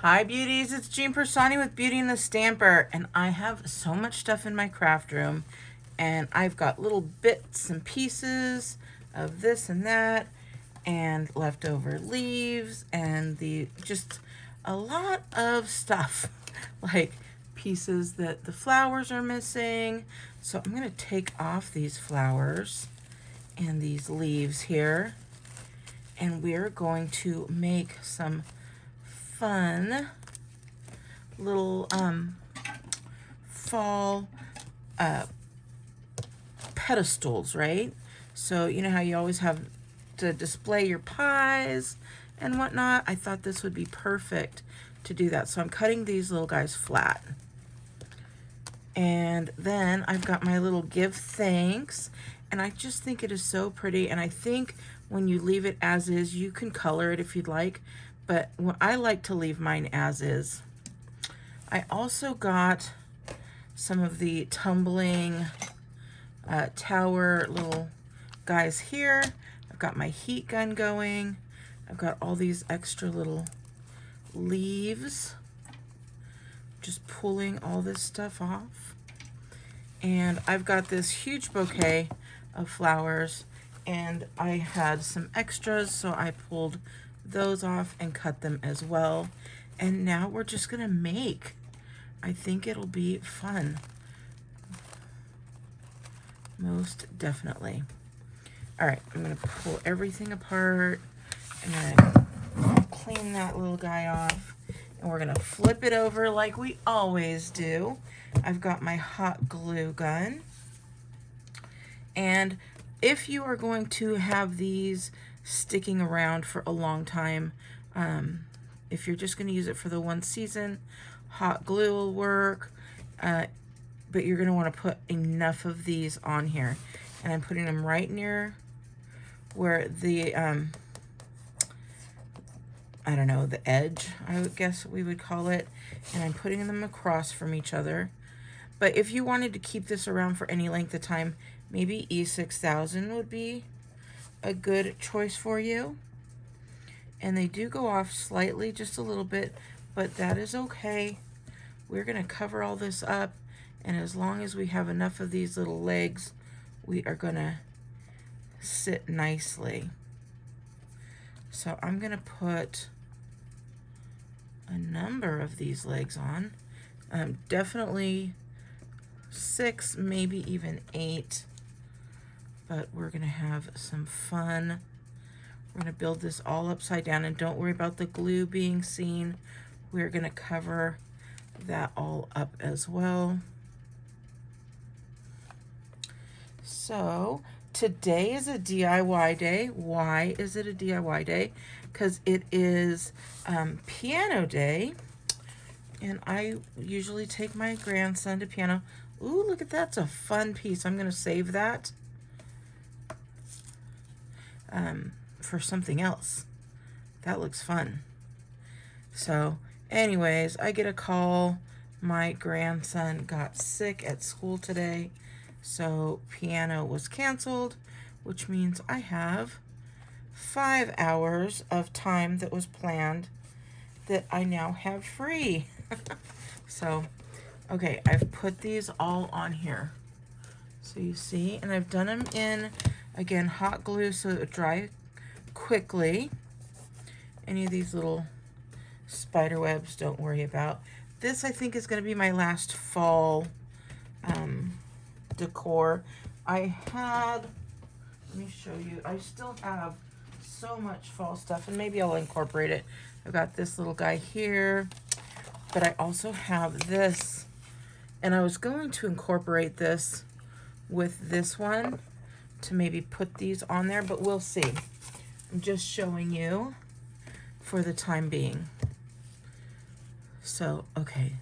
Hi beauties, it's Jean Piersanti with Beauty and the Stamper, and I have so much stuff in my craft room, and I've got little bits and pieces of this and that, and leftover leaves, and just a lot of stuff, like pieces that the flowers are missing. So I'm going to take off these flowers and these leaves here, and we're going to make some fun little fall pedestals, right? So you know how you always have to display your pies and whatnot? I thought this would be perfect to do that. So I'm cutting these little guys flat. And then I've got my little give thanks, and I just think it is so pretty. And I think when you leave it as is, you can color it if you'd like, but I like to leave mine as is. I also got some of the tumbling tower little guys here. I've got my heat gun going. I've got all these extra little leaves. Just pulling all this stuff off. And I've got this huge bouquet of flowers, and I had some extras, so I pulled those off and cut them as well. And now we're just gonna make. I think it'll be fun. Most definitely. All right, I'm gonna pull everything apart. I'm gonna clean that little guy off, and we're gonna flip it over like we always do. I've got my hot glue gun. And if you are going to have these sticking around for a long time, if you're just going to use it for the one season, hot glue will work, but you're going to want to put enough of these on here. And I'm putting them right near where the, I don't know, the edge, I would guess we would call it, and I'm putting them across from each other. But if you wanted to keep this around for any length of time, maybe E6000 would be a good choice for you. And they do go off slightly, just a little bit, but that is okay. We're going to cover all this up, and as long as we have enough of these little legs, we are going to sit nicely. So I'm going to put a number of these legs on. Definitely 6, maybe even 8. But we're going to have some fun. We're going to build this all upside down, and don't worry about the glue being seen. We're going to cover that all up as well. So today is a DIY day. Why is it a DIY day? Because it is piano day, and I usually take my grandson to piano. Ooh, look at that. It's a fun piece. I'm going to save that for something else. That looks fun. So anyways, I get a call. My grandson got sick at school today, so piano was canceled, which means I have 5 hours of time that was planned that I now have free. So, okay, I've put these all on here. So you see, and I've done them in, again, hot glue so it would dry quickly. Any of these little spider webs, don't worry about. This, I think, is going to be my last fall decor. I had, let me show you, I still have so much fall stuff, and maybe I'll incorporate it. I've got this little guy here, but I also have this, and I was going to incorporate this with this one to maybe put these on there, but we'll see. I'm just showing you for the time being. So, okay,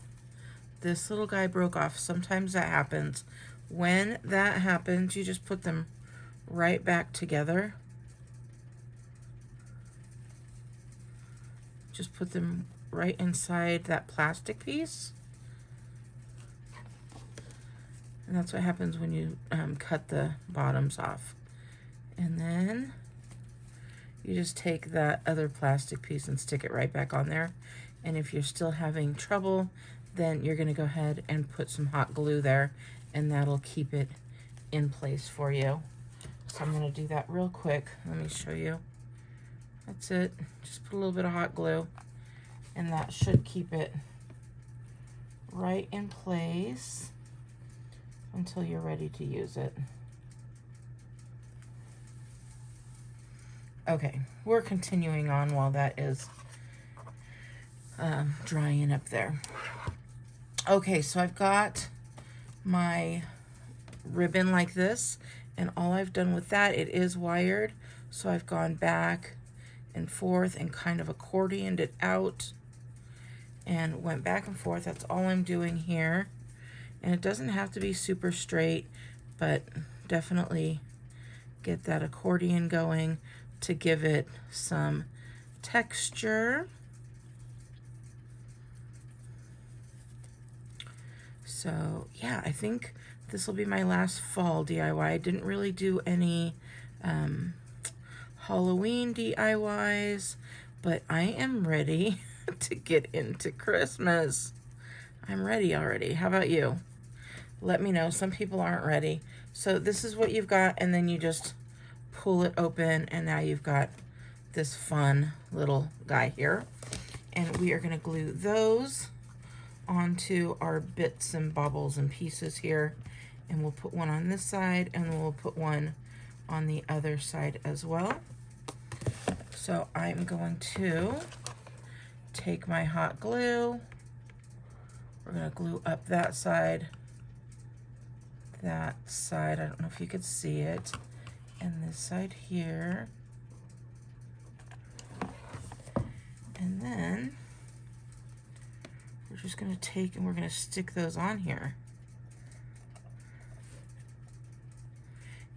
this little guy broke off. Sometimes that happens. When that happens, you just put them right back together. Just put them right inside that plastic piece. And that's what happens when you cut the bottoms off. And then you just take that other plastic piece and stick it right back on there. And if you're still having trouble, then you're gonna go ahead and put some hot glue there, and that'll keep it in place for you. So I'm gonna do that real quick. Let me show you. That's it. Just put a little bit of hot glue, and that should keep it right in place until you're ready to use it. Okay, we're continuing on while that is drying up there. Okay, so I've got my ribbon like this, and all I've done with that, it is wired, so I've gone back and forth and kind of accordioned it out and went back and forth. That's all I'm doing here. And it doesn't have to be super straight, but definitely get that accordion going to give it some texture. So yeah, I think this will be my last fall DIY. I didn't really do any Halloween DIYs, but I am ready to get into Christmas. I'm ready already. How about you? Let me know. Some people aren't ready. So this is what you've got, and then you just pull it open, and now you've got this fun little guy here. And we are going to glue those onto our bits and bobbles and pieces here, and we'll put one on this side, and we'll put one on the other side as well. So I'm going to take my hot glue. We're going to glue up that side, I don't know if you could see it, and this side here. And then we're just going to take and we're going to stick those on here.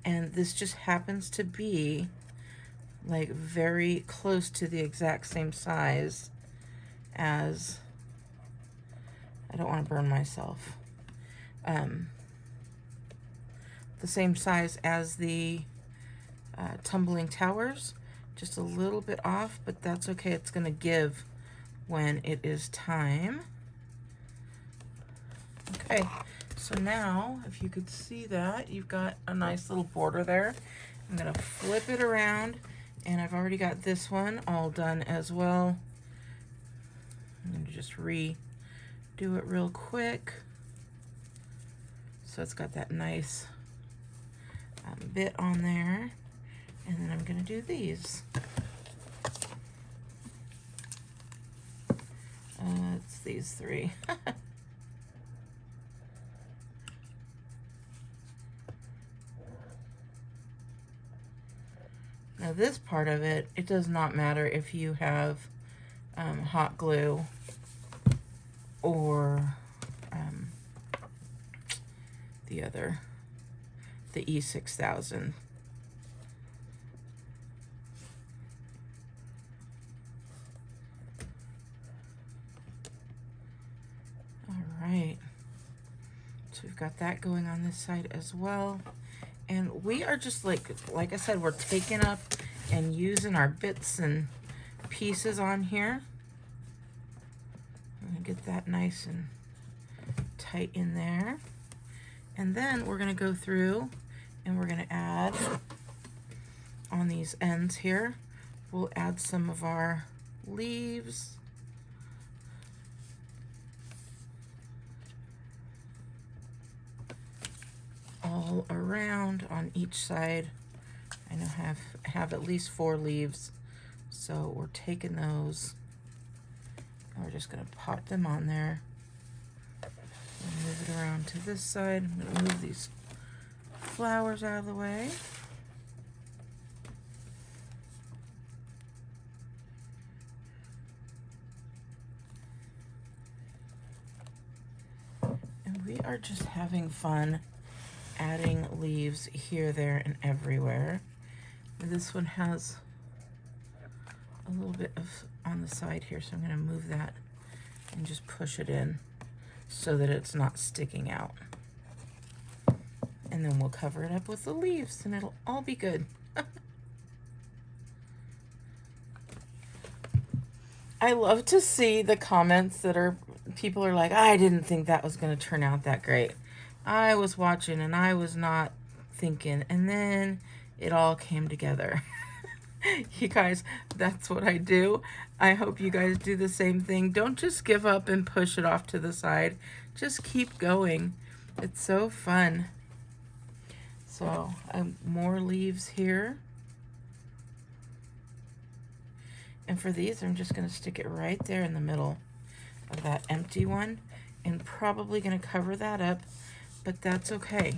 And this just happens to be like very close to the exact same size as, I don't want to burn myself, the same size as the tumbling towers, just a little bit off, but that's okay. It's going to give when it is time. Okay, so now if you could see that, you've got a nice little border there. I'm going to flip it around, and I've already got this one all done as well. I'm going to just redo it real quick. So it's got that nice bit on there, and then I'm going to do these. It's these three. Now this part of it, it does not matter if you have hot glue or the E6000. All right, so we've got that going on this side as well. And we are just like I said, we're taking up and using our bits and pieces on here. I'm gonna get that nice and tight in there. And then we're gonna go through and we're gonna add on these ends here, we'll add some of our leaves. All around on each side. I know have at least 4 leaves, so we're taking those and we're just going to pop them on there and move it around to this side. I'm going to move these flowers out of the way. And we are just having fun adding leaves here, there, and everywhere. This one has a little bit of on the side here, so I'm going to move that and just push it in so that it's not sticking out. And then we'll cover it up with the leaves and it'll all be good. I love to see the comments that are, people are like, I didn't think that was going to turn out that great. I was watching and I was not thinking, and then it all came together. You guys, that's what I do. I hope you guys do the same thing. Don't just give up and push it off to the side. Just keep going. It's so fun. So, more leaves here. And for these, I'm just going to stick it right there in the middle of that empty one, and probably going to cover that up, but that's okay.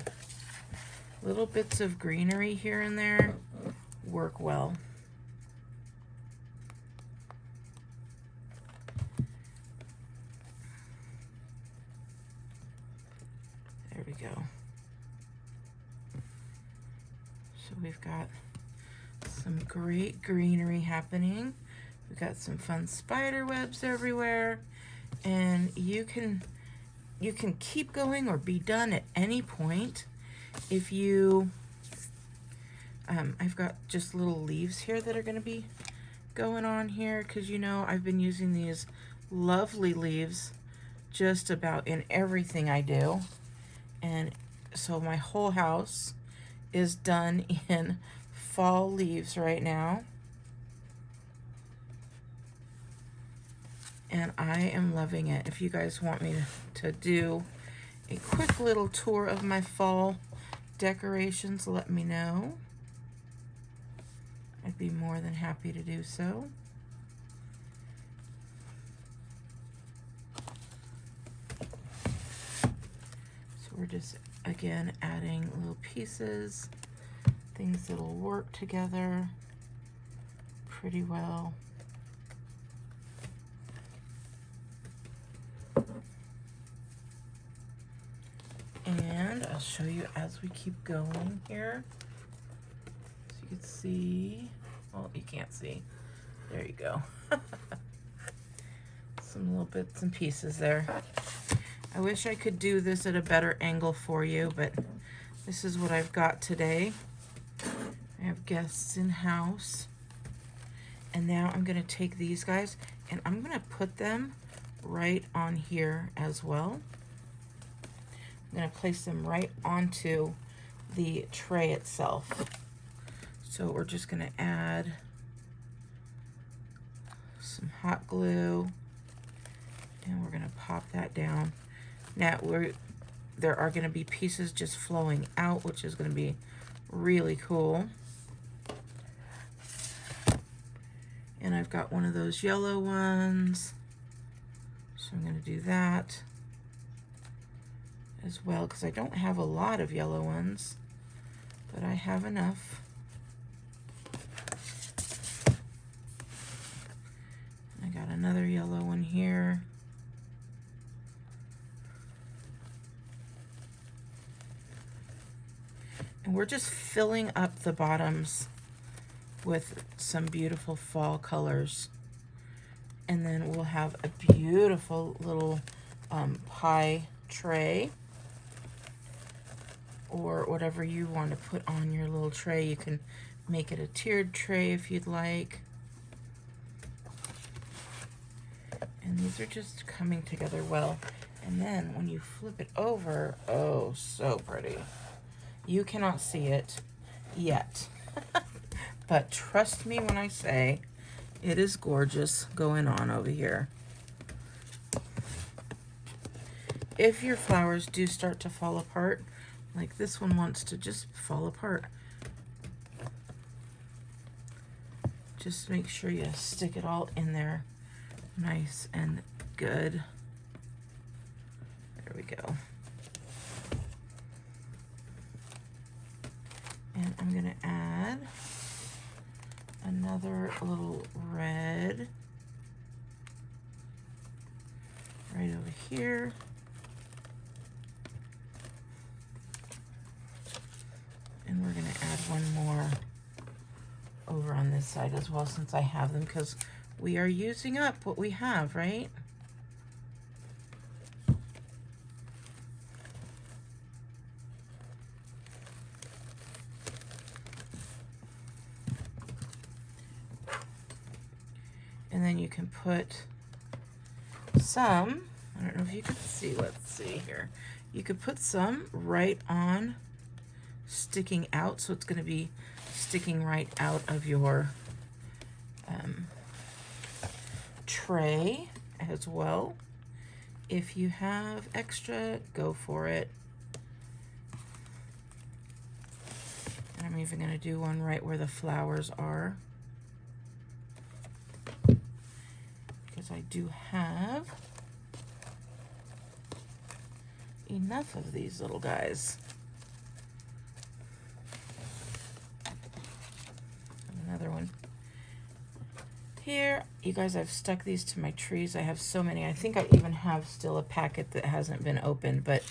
Little bits of greenery here and there work well. There we go. So we've got some great greenery happening. We've got some fun spider webs everywhere, and you can keep going or be done at any point. If you, I've got just little leaves here that are going to be going on here, because you know I've been using these lovely leaves just about in everything I do, and so my whole house is done in fall leaves right now. And I am loving it. If you guys want me to do a quick little tour of my fall decorations, let me know. I'd be more than happy to do so. So we're just, again, adding little pieces, things that'll work together pretty well. And I'll show you as we keep going here. So you can see, well, you can't see. There you go. Some little bits and pieces there. I wish I could do this at a better angle for you, but this is what I've got today. I have guests in house. And now I'm going to take these guys and I'm going to put them right on here as well. I'm going to place them right onto the tray itself. So we're just going to add some hot glue, and we're going to pop that down. Now there are going to be pieces just flowing out, which is going to be really cool. And I've got one of those yellow ones, so I'm going to do that as well, because I don't have a lot of yellow ones, but I have enough. I got another yellow one here. And we're just filling up the bottoms with some beautiful fall colors. And then we'll have a beautiful little pie tray, or whatever you want to put on your little tray. You can make it a tiered tray if you'd like. And these are just coming together well. And then when you flip it over, oh, so pretty. You cannot see it yet. But trust me when I say it is gorgeous going on over here. If your flowers do start to fall apart, like this one wants to just fall apart, just make sure you stick it all in there nice and good. There we go. And I'm going to add another little red right over here. And we're going to add one more over on this side as well, since I have them, because we are using up what we have, right? And then you can put some, I don't know if you can see, let's see here. You could put some right on sticking out, so it's going to be sticking right out of your tray as well. If you have extra, go for it. And I'm even going to do one right where the flowers are, because I do have enough of these little guys. Another one here. You guys, I've stuck these to my trees. I have so many. I think I even have still a packet that hasn't been opened, but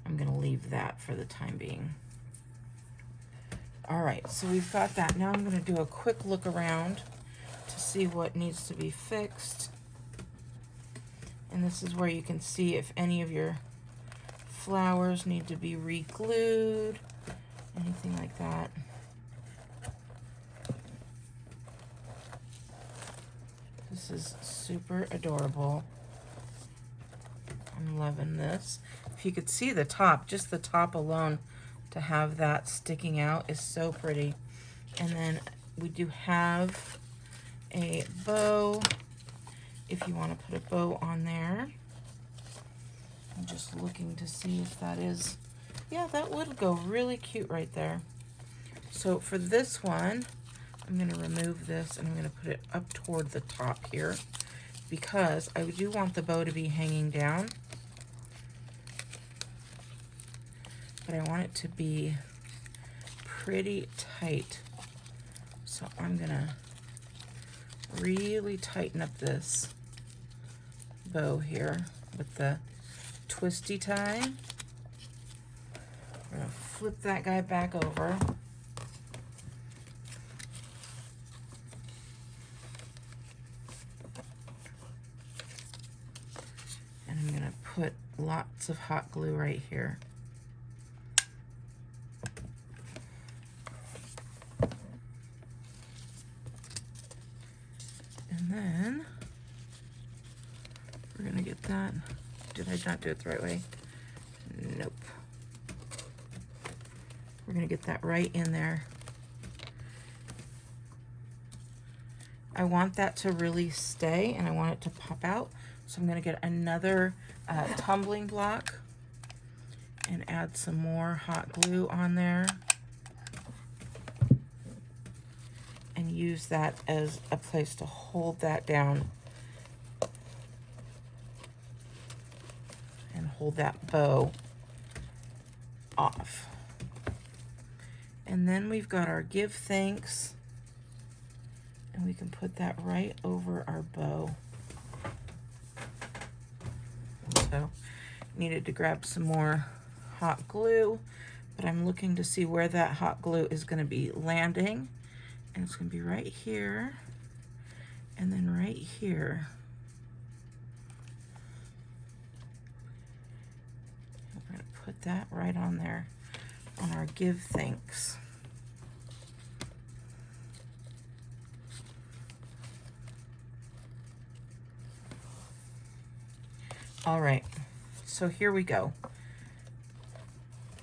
I'm going to leave that for the time being. All right, so we've got that. Now I'm going to do a quick look around to see what needs to be fixed. And this is where you can see if any of your flowers need to be re-glued, anything like that. This is super adorable. I'm loving this. If you could see the top, just the top alone, to have that sticking out is so pretty. And then we do have a bow, if you want to put a bow on there. I'm just looking to see if that is, yeah, that would go really cute right there. So for this one, I'm going to remove this and I'm going to put it up toward the top here, because I do want the bow to be hanging down, but I want it to be pretty tight. So I'm going to really tighten up this bow here with the twisty tie. We're going to flip that guy back over. And I'm going to put lots of hot glue right here. And then we're going to get that. Did I not do it the right way? Nope. We're going to get that right in there. I want that to really stay and I want it to pop out. So I'm going to get another tumbling block and add some more hot glue on there. And use that as a place to hold that down and hold that bow off. And then we've got our give thanks, and we can put that right over our bow. So needed to grab some more hot glue, but I'm looking to see where that hot glue is going to be landing. And it's going to be right here, and then right here. We're going to put that right on there, on our give thanks. All right, so here we go.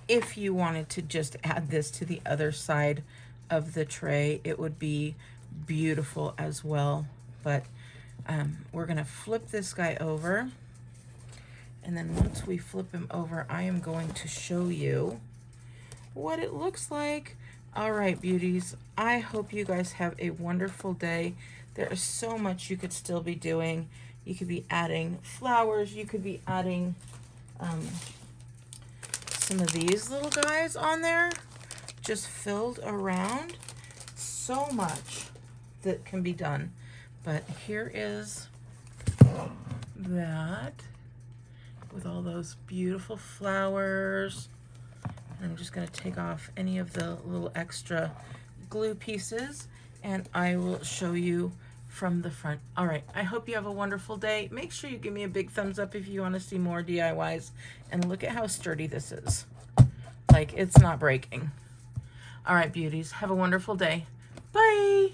If you wanted to just add this to the other side of the tray, it would be beautiful as well. But we're gonna flip this guy over, and then once we flip him over, I am going to show you what it looks like. All right, beauties, I hope you guys have a wonderful day. There is so much you could still be doing. You could be adding flowers, you could be adding some of these little guys on there, just filled around. So much that can be done. But here is that with all those beautiful flowers. And I'm just going to take off any of the little extra glue pieces, and I will show you from the front. All right, I hope you have a wonderful day. Make sure you give me a big thumbs up if you want to see more DIYs, and look at how sturdy this is. Like, it's not breaking. All right, beauties, have a wonderful day. Bye.